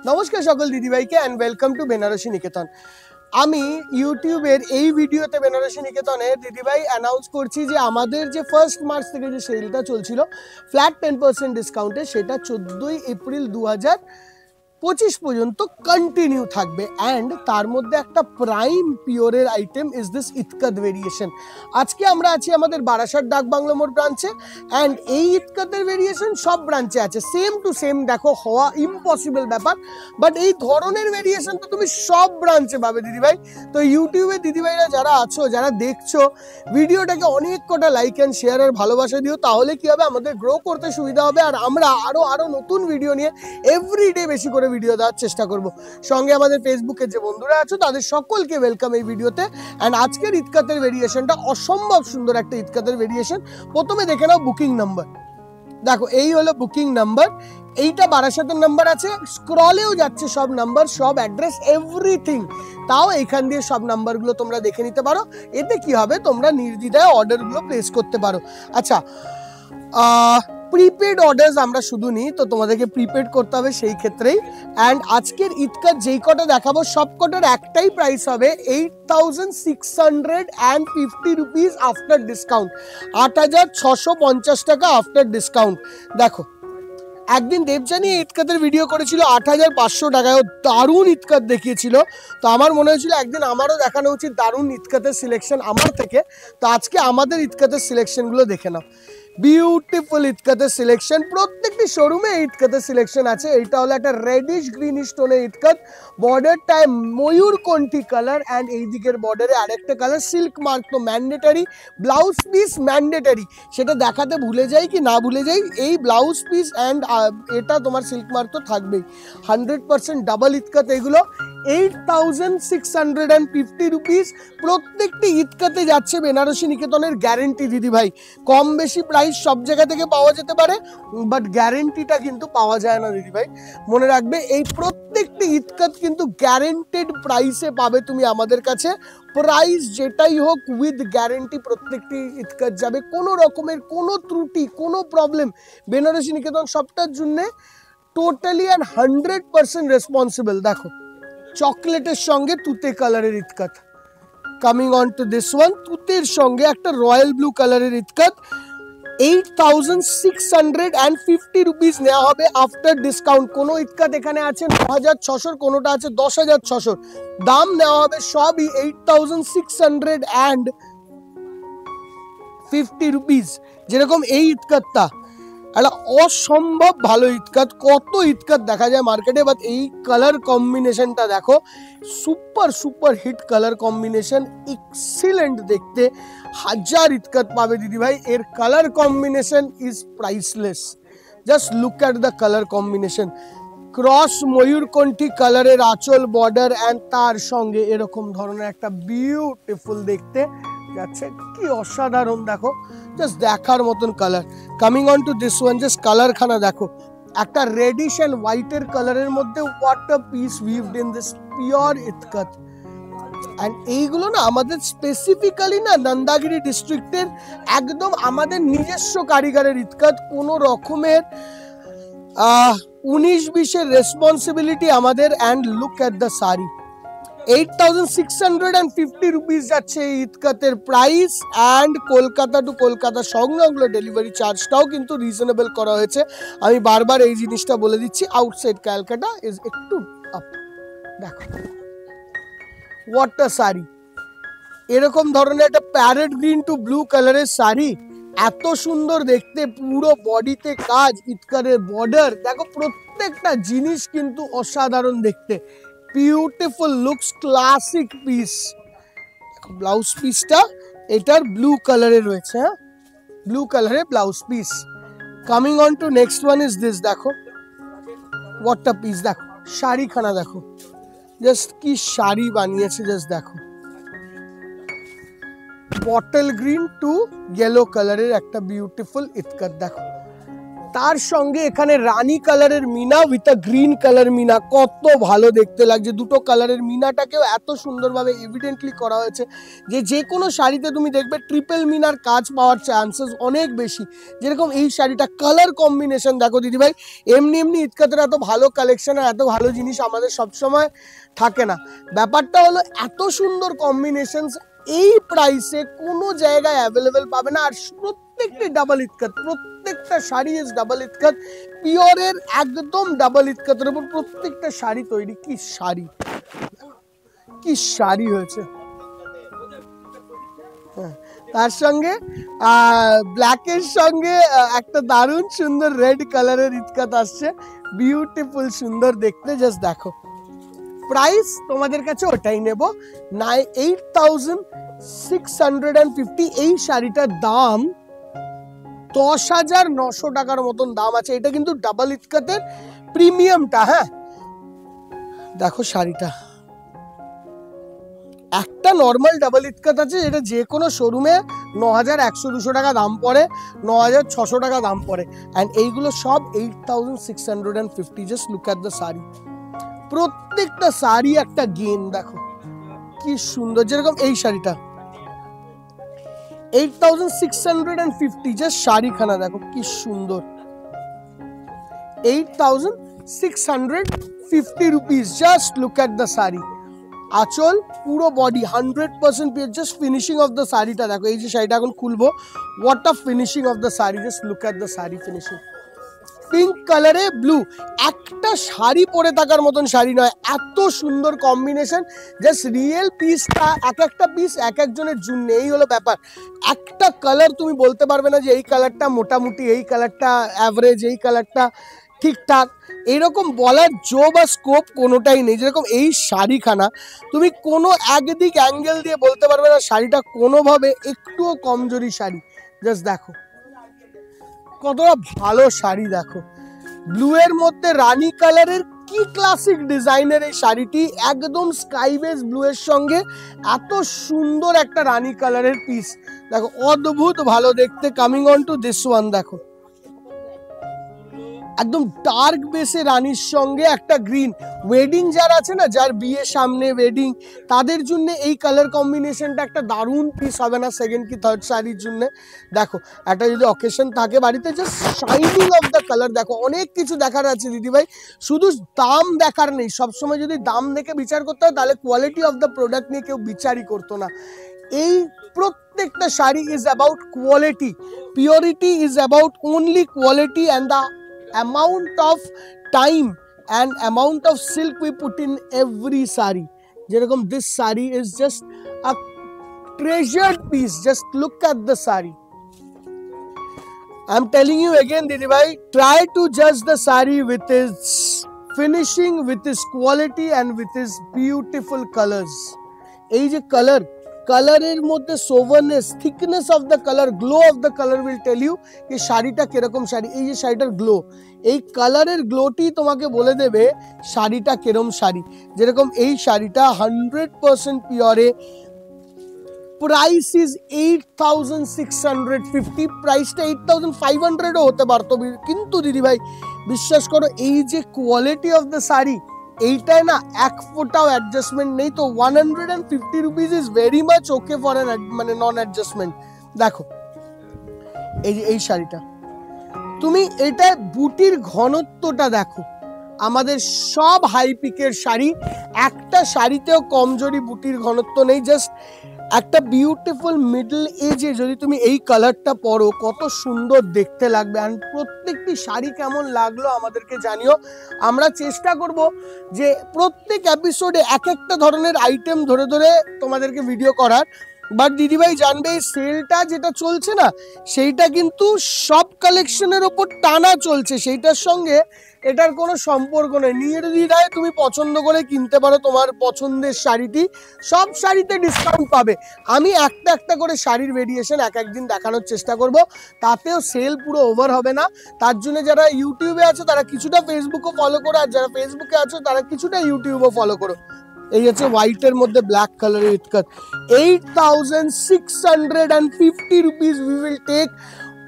নমস্কার সকল দিদিভাইকে অ্যান্ড ওয়েলকাম টু বেনারসি নিকেতন। আমি ইউটিউবের এই ভিডিওতে বেনারসি নিকেতনে দিদিভাই অ্যানাউন্স করছি যে আমাদের যে 1 মার্চ থেকে যে সেলটা চলছিল ফ্ল্যাট 10% ডিসকাউন্টে, সেটা 14 এপ্রিল 2025 পর্যন্ত কন্টিনিউ থাকবে। অ্যান্ড তার মধ্যে একটা প্রাইম পিওরের item is this ikat variation. আজকে আমরা আছি আমাদের বারাসাত ডাক বাংলো মোড় ব্রাঞ্চে, অ্যান্ড এই ইতকাতের ভেরিয়েশন সব ব্রাঞ্চে আছে, সেম টু সেম। দেখো, হওয়া ইম্পসিবল ব্যাপার, বাট এই ধরনের ভেরিয়েশন তো তুমি সব ব্রাঞ্চে পাবে দিদিভাই। তো ইউটিউবে দিদিভাইরা যারা আছো, যারা দেখছো ভিডিওটাকে অনেক কটা লাইক অ্যান্ড শেয়ার আর ভালোবাসা দিও, তাহলে কি হবে, আমাদের গ্রো করতে সুবিধা হবে, আর আমরা আরো নতুন ভিডিও নিয়ে এভরিডে বেশি করে ভিডিও দেওয়ার চেষ্টা করব। সঙ্গে আমাদের ফেসবুকের যে বন্ধুরা আছো তাদের সকলকে ওয়েলকাম এই ভিডিওতে। অ্যান্ড আজকের ইতকাতের ভেরিয়েশনটা অসম্ভব সুন্দর একটা ইতকাতের ভেরিয়েশন। প্রথমে দেখে নাও বুকিং নাম্বার। দেখো, এই হলো বুকিং নাম্বার। এইটা বারাসাতের নাম্বার আছে, স্ক্রলেও যাচ্ছে সব নাম্বার, সব অ্যাড্রেস, এভরিথিং। তাও এখান দিয়ে সব নাম্বারগুলো তোমরা দেখে নিতে পারো। এতে কি হবে, তোমরা নির্দ্বিধায় অর্ডারগুলো প্লেস করতে পারো। আচ্ছা, প্রিপেড অর্ডার্স আমরা শুধু নিই, তো তোমাদেরকে প্রিপেড করতে হবে সেই ক্ষেত্রেই। অ্যান্ড আজকের ইতকাত যেই কটা দেখাবো সব কটার একটাই প্রাইস হবে 8650 রুপিস আফটার ডিসকাউন্ট, 8650 টাকা আফটার ডিসকাউন্ট। দেখো, একদিন দেবজানি ইতকাতের ভিডিও করেছিল 8500 টাকায়, দারুণ ইতকাত দেখিয়েছিল। তো আমার মনে হয়েছিল একদিন আমারও দেখানো উচিত দারুণ ইতকাতের সিলেকশন আমার থেকে। তো আজকে আমাদের ইতকাতের সিলেকশনগুলো দেখে নাও। বিউটিফুল ইতকাতের সিলেকশন, প্রত্যেকটি শোরুমে ইতকাতের সিলেকশন আছে। এটা হলো একটা রেডিশ গ্রিনিশ টোনের ইতকাত, বর্ডারটায় ময়ূরকণ্ঠী কালার, অ্যান্ড এই দিকের বর্ডারে আরেকটা কালার সিল্ক মার্ক তো ম্যান্ডেটারি, ব্লাউজ পিস ম্যান্ডেটারি। সেটা দেখাতে ভুলে যাই কি না ভুলে যাই, এই ব্লাউজ পিস অ্যান্ড এটা তোমার সিল্ক মার্ক তো থাকবেই। 100% ডাবল ইতকাত এগুলো, 8650 রুপিস। প্রত্যেকটি ইতকাতে যাচ্ছে বেনারসি নিকেতনের গ্যারেন্টি দিদি ভাই। কম বেশি প্রাইস সব জায়গা থেকে পাওয়া যেতে পারে, বাট গ্যারেন্টিটা কিন্তু পাওয়া যায় না দিদি ভাই। মনে রাখবে, এই প্রত্যেকটি ইতকাত কিন্তু গ্যারেন্টেড প্রাইসে পাবে তুমি আমাদের কাছে। প্রাইস যেটাই হোক উইথ গ্যারেন্টি প্রত্যেকটি ইতকাত যাবে। কোনো রকমের কোনো ত্রুটি, কোনো প্রবলেম বেনারসি নিকেতন সবটার জন্য টোটালি অ্যান্ড 100% রেসপন্সিবল। দেখো, চকলেটের সঙ্গে তুতে কালারের ikat, coming on to this one, তুতের সঙ্গে একটা রয়্যাল ব্লু কালারের ইতকাত, 8650 রুপিস নেওয়া হবে আফটার ডিসকাউন্ট। কোনো ইতকাত এখানে আছে 9600, কোনোটা আছে 10600, দাম নেওয়া হবে সবই 8650 রুপিস। যেরকম এই ইতকাতটা একটা অসম্ভব ভালো ইতকাত, কত ইতকাত দেখা যায় মার্কেটে, বাট এই কালার কম্বিনেশনটা দেখো, super hit colour combination, excellent দেখতে। 1000 ইতকাত পাবে দিদি ভাই, এর colour combination is priceless. Just look at the colour combination. Cross ময়ূরকণ্ঠী কালারের আঁচল, বর্ডার, অ্যান্ড তার সঙ্গে এরকম ধরনের একটা বিউটিফুল দেখতে যাচ্ছে, কি অসাধারণ। দেখো, জাস্ট দেখার মতন colour. Coming on to this one, just colour খানা দেখো, একটা রেডিশ অ্যান্ড হোয়াইটের কালারের মধ্যে what a piece weaved in this pure ikat. And এইগুলো না আমাদের স্পেসিফিক্যালি না নন্দাগিরি ডিস্ট্রিক্টের একদম আমাদের নিজস্ব কারিগরের ইতকাত। কোনো রকমের 19-20 রেসপন্সিবিলিটি আমাদের। And look at the sari, 8650 rupees যাচ্ছে এই ইতকাতের price. And Kolkata to Kolkata সংলগ্ন ডেলিভারি চার্জটাও কিন্তু রিজনেবল করা হয়েছে। আমি বারবার এই জিনিসটা বলে দিচ্ছি, আউটসাইড ক্যালকাটা ইজ একটু আপ। দেখো, হোয়াট আ শাড়ি, এরকম ধরনের একটা প্যারেট গ্রিন টু ব্লু কালারের শাড়ি, এত সুন্দর দেখতে, পুরো বডিতে কাজ, ইতকারের বর্ডার দেখো, প্রত্যেকটা জিনিস কিন্তু অসাধারণ দেখতে, বিউটিফুল লুকস, ক্লাসিক পিস। দেখো, ব্লাউজ পিসটা এটার ব্লু কালারে রয়েছে, হ্যাঁ, ব্লু কালারের blouse piece. Coming on to next one is this. দেখো, হোয়াট আ পিস। দেখো, শাড়িখানা দেখো, জাস্ট কি শাড়ি বানিয়েছে, জাস্ট দেখো, বটল গ্রিন টু ইয়েলো কালারের একটা বিউটিফুল ইতকাত। দেখো, তার সঙ্গে এখানে রানী কালারের মিনা উইথ আ গ্রিন কালার মিনা, কত ভালো দেখতে লাগছে। দুটো কালারের মিনাটাকেও এত সুন্দরভাবে এভিডেন্টলি করা হয়েছে যে কোনো শাড়িতে তুমি দেখবে ট্রিপল মিনার কাজ পাওয়ার চান্সেস অনেক বেশি। যেরকম এই শাড়িটা কালার কম্বিনেশন দেখো দিদিভাই, এমনি এমনি ইতকাতের এত ভালো কালেকশন আর এত ভালো জিনিস আমাদের সবসময় থাকে না। ব্যাপারটা হলো এত সুন্দর কম্বিনেশন এই প্রাইসে কোনো জায়গায় অ্যাভেলেবেল পাবে না। আর প্রত্যেকটি ডাবল ইতকাত, প্রত্যেকটা শাড়ি ইজ ডাবল ইতকাত, পিওরের একদম ডাবল ইতকাতের উপর প্রত্যেকটা শাড়ি তৈরি। কি শাড়ি, কি শাড়ি হয়েছে। তার সঙ্গে ব্ল্যাকের সঙ্গে একটা দারুণ সুন্দর রেড কালারের ইতকাত আসছে, বিউটিফুল সুন্দর দেখতে। জাস্ট দেখো, প্রাইস তোমাদের কাছে ওটাই নেব 8650। এই শাড়িটার দাম 10,900 টাকার মতন দাম আছে। এটা কিন্তু ডাবল ইতকাতের প্রিমিয়ামটা। হ্যাঁ দেখো শাড়িটা, একটা নর্মাল ডাবল ইতকাত আছে যেটা যে কোনো শোরুমে 9100-200 টাকা দাম পড়ে, 9600 টাকা দাম পড়ে, অ্যান্ড এইগুলো সব 8650। Just look at the sari, প্রত্যেকটা শাড়ি একটা গেম। দেখো কি সুন্দর, যেরকম এই শাড়িটা 8650। জাস্ট শাড়িখানা দেখো কি সুন্দর, 8650 rupees. Just look at the sari, আঁচল পুরো body 100% pure. Just finishing of the শাড়িটা দেখো, এই যে শাড়িটা এখন খুলবো, what a finishing of the sari. Just look at the sari finishing, pink কালারে ব্লু, একটা শাড়ি পরে থাকার মতন শাড়ি নয়, এত সুন্দর কম্বিনেশন। জাস্ট রিয়েল পিসটা, এক একটা পিস এক একজনের জন্য, এই হলো ব্যাপার। একটা কালার তুমি বলতে পারবে না যে এই কালারটা মোটামুটি, এই কালারটা অ্যাভারেজ, এই কালারটা ঠিকঠাক, এরকম বলার জো বা স্কোপ কোনোটাই নেই। যেরকম এই শাড়িখানা তুমি কোনো একদিক অ্যাঙ্গেল দিয়ে বলতে পারবে না শাড়িটা কোনোভাবে একটুও কমজোরি শাড়ি। জাস্ট দেখো কতটা ভালো শাড়ি, দেখো ব্লু এর মধ্যে রানী কালারের, কি ক্লাসিক ডিজাইনের এই শাড়িটি, একদম স্কাই বেস ব্লু এর সঙ্গে এত সুন্দর একটা রানী কালারের পিস। দেখো অদ্ভুত ভালো দেখতে। Coming on to this one, দেখো একদম ডার্ক বেসে রানীর সঙ্গে একটা গ্রিন। ওয়েডিং যারা আছে না, যার বিয়ে সামনে ওয়েডিং, তাদের জন্য এই কালার কম্বিনেশনটা একটা দারুণ পিস হবে না সেকেন্ড কি থার্ড শাড়ির জন্য। দেখো একটা যদি অকেশন থাকে বাড়িতে, just shining of the colour দেখো। অনেক কিছু দেখার আছে দিদিভাই, শুধু দাম দেখার নেই। সবসময় যদি দাম দেখে বিচার করতে হয় তাহলে কোয়ালিটি অফ দ্য প্রোডাক্ট নিয়ে কেউ বিচারই করতো না। এই প্রত্যেকটা sari is about quality, purity is about only quality, and the amount of time and amount of silk we put in every sari. যেরকম this sari is just a treasured piece. Just look at the sari. I'm telling you again Didi bhai, try to judge the sari with its finishing, with its quality and with its beautiful colors. এই যে colour, কালারের মধ্যে soberness, thickness of the colour, glow of the colour will tell you যে শাড়িটা কিরকম শাড়ি। এই যে শাড়িটার গ্লো, এই কালারের গ্লোটি তোমাকে বলে দেবে শাড়িটা কিরম শাড়ি। যেরকম এই শাড়িটা 100% পিওরে, প্রাইস ইজ 8650। প্রাইসটা 8500ও হতে পারতো, কিন্তু দিদিভাই বিশ্বাস করো এই যে কোয়ালিটি অফ দ্য শাড়ি, এইটাই না এক ফোটাও অ্যাডজাস্টমেন্ট নেই। তো 150 rupees is very much okay for an মানে নন অ্যাডজাস্টমেন্ট। দেখো এই যে এই শাড়িটা, তুমি এটা বুটির ঘনত্বটা দেখো। আমাদের সব হাই পিকের শাড়ি, একটা শাড়িতেও কমজোরি বুটির ঘনত্ব নেই। জাস্ট একটা বিউটিফুল মিডল এজে যদি তুমি এই কালারটা পরো, কত সুন্দর দেখতে লাগবে। আর প্রত্যেকটি শাড়ি কেমন লাগলো আমাদেরকে জানিও। আমরা চেষ্টা করব যে প্রত্যেক এপিসোডে এক একটা ধরনের আইটেম ধরে ধরে তোমাদেরকে ভিডিও করার। বাট দিদিভাই জানবে এই সেলটা যেটা চলছে না, সেইটা কিন্তু সব কালেকশনের ওপর টানা চলছে, সেইটার সঙ্গে এটার কোনো সম্পর্ক নেই। নির্দ্বিধায় তুমি পছন্দ করে কিনতে পারো তোমার পছন্দের শাড়িটি, সব শাড়িতে ডিসকাউন্ট পাবে। আমি একটা একটা করে শাড়ির ভেরিয়েশন এক একদিন দেখানোর চেষ্টা করব, তাতেও সেল পুরো ওভার হবে না। তার জন্য যারা ইউটিউবে আছো তারা কিছুটা ফেসবুকও ফলো করো, আর যারা ফেসবুকে আছো তারা কিছুটা ইউটিউবও ফলো করো। এই হচ্ছে হোয়াইটের মধ্যে ব্ল্যাক কালারের ইতকাত, 8650 রুপিস উই উইল টেক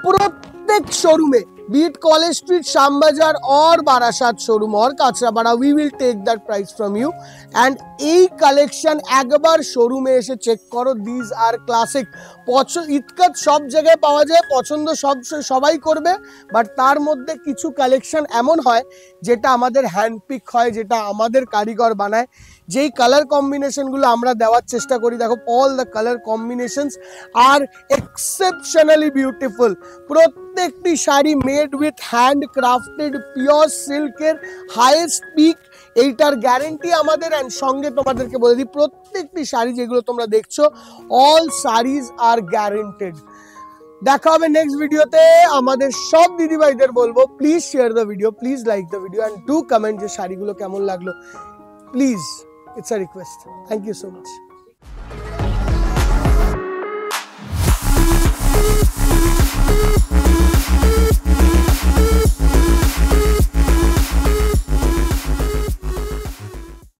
প্রত্যেক শোরুমে। be it College Street, Shyambajar or Barasat showroom or Kachrapada, we will take that price from you. And এই কালেকশন একবার শোরুমে এসে চেক করো, দিস আর ক্লাসিক। ইতকাত সব জায়গায় পাওয়া যায়, পছন্দ সবাই করবে, বাট তার মধ্যে কিছু কালেকশন এমন হয় যেটা আমাদের হ্যান্ডপিক হয়, যেটা আমাদের কারিগর বানায়। যেই কালার কম্বিনেশনগুলো আমরা দেওয়ার চেষ্টা করি, দেখো all the colour combinations are exceptionally beautiful. প্রত্যেকটি শাড়ি made with hand crafted pure সিল্কের হাইয়েস্ট পিক, এইটার গ্যারেন্টি আমাদের। অ্যান্ড সঙ্গে তোমাদেরকে বলে দিই, প্রত্যেকটি শাড়ি যেগুলো তোমরা দেখছো, অল শাড়িজ আর গ্যারেন্টেড। দেখা হবে নেক্সট ভিডিওতে। আমাদের সব দিদিভাইদের বলবো, please share the video, please like the video and do comment যে শাড়িগুলো কেমন লাগলো, please, it's a request. Thank you so much.